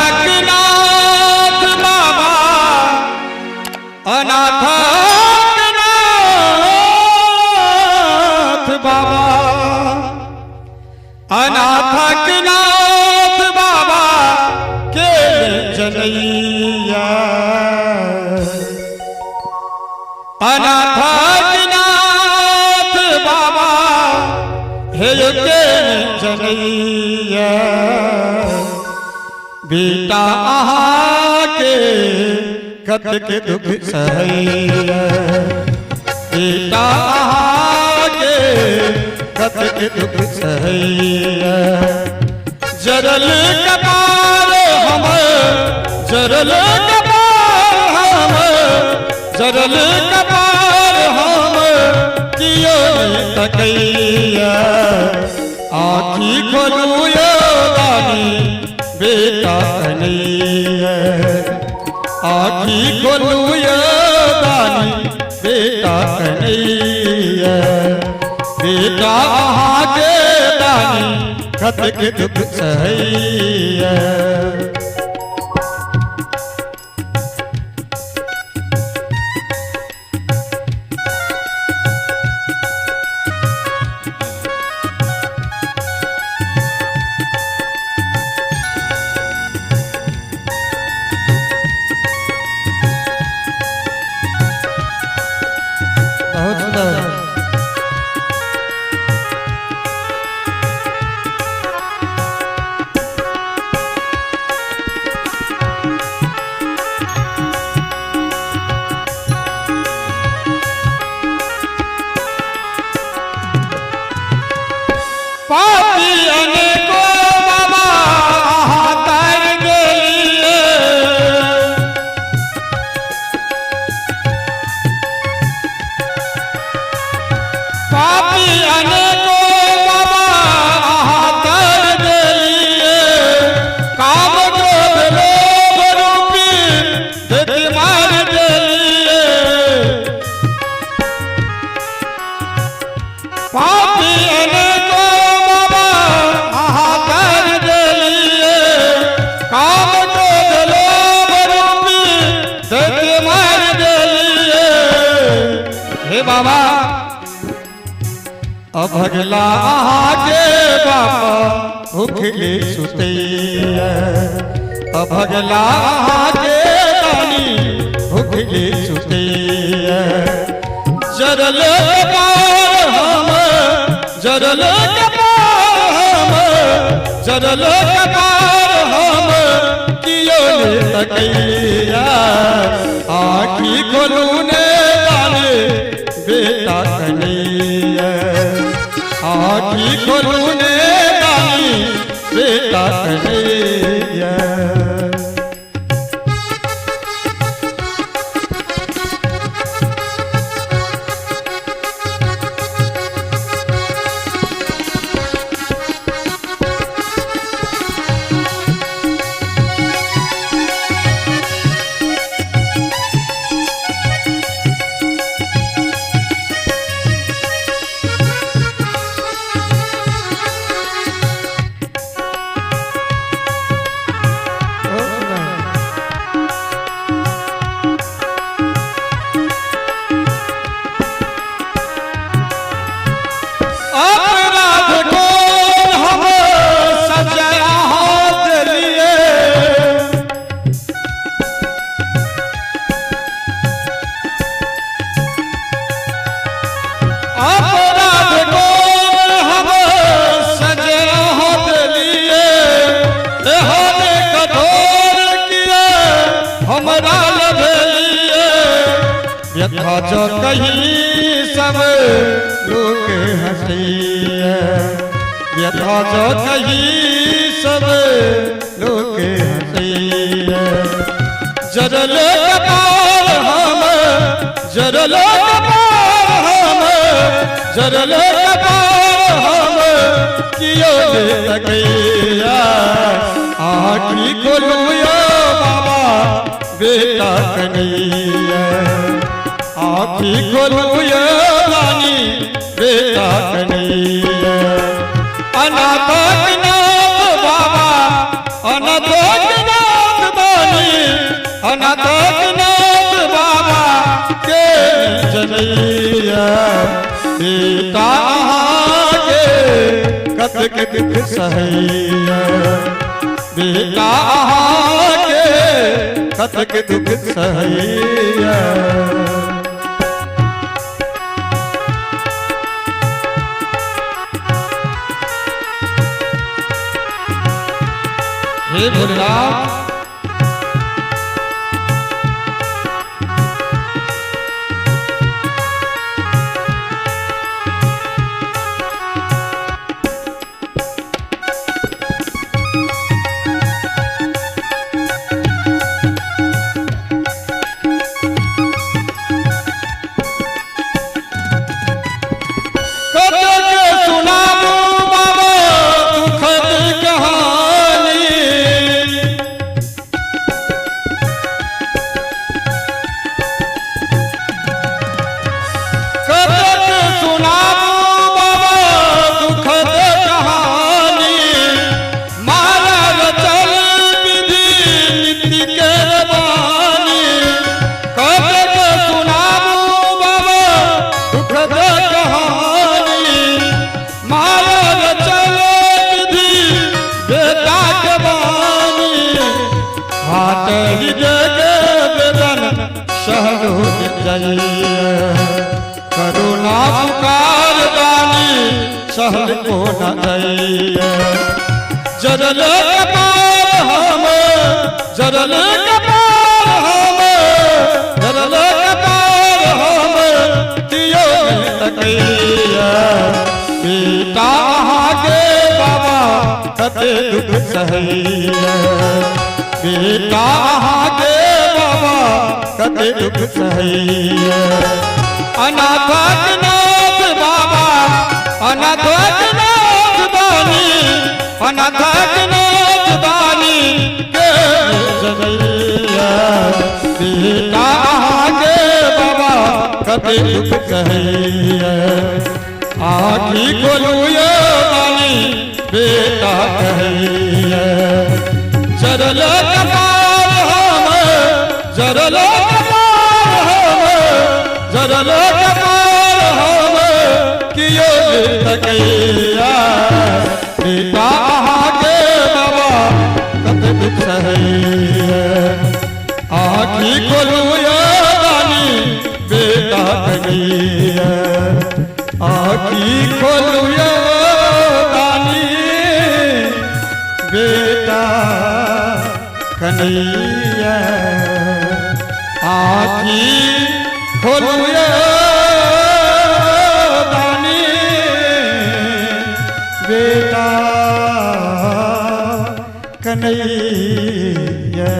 अनाथनाथ बाबा अनाथनाथ बाबा अनाथनाथ बाबा के जनैया अनाथनाथ बाबा हे के जनैया बेटा आहा के कत के दुख सहैया बेटा आहा के कत के दुख सहैया जरल कपार हम जरल कपार हम जरल कपार हम कियो तकैया आँखी खोलू यो दानी बेटा कन्हैया आँखी खोलू यो दानी बेटा कन्हैया बेटा आहा के दानी खत के दुख सहैया पापी अनेको बाबा हाथर गेलिए पापी अनेको बाबा हाथर गेलिए काम क्रोध लोभ रूपी देख मार गेलिए पापी अनेको बाबा अभगला आगे बाबा भूखले सुतैया अभगला आगे रानी भूखले सुतैया जरल कपार हम जरल कपार हम जरल कपार हम कियो तकैया आँखी खोलू ने बेटा कन्हैया आँखी खोलू ने दानी बेटा कन्हैया यथा जो कहीं सब लोग हंसिए यथा जो कहीं सब लोग हंसिए जरल कपार हम जरल कपार हम जरल कपार हम कियो तकैया आँखी खोलू यो बाबा बेटा कन्हैया आँखी खोलू यो रानी बेटा कन्हैया अनाथनाथ बाबा अनाथ कतक दुख सहैया बेटा के कतक दुख सहैया। हे भोलेनाथ करुणा पुकार दानी सहल को न दैया। जरल कपार हम जरल कपार हम जरल कपार हम दियो तकैया। बेटा के बाबा कते दुख सहैया बेटा के बाबा कते दुख सहैया। अनाथनाथ बाबा अनाथनाथ बानी अनाथनाथ बानी के जगैया। बेटा के बाबा कते दुख सहैया। आखी खोलू ये बानी बेटा कहैया। जरल कपार हम जरल जरल कपार हम कियो तकैया। बेटा के बाबा कते दुख सहैया। आखी खोलू ये बानी बेटा कहैया। आखी खोलू ये बानी बेटा कन्हैया। आखी खोलू ये दानी बेटा कन्हैया।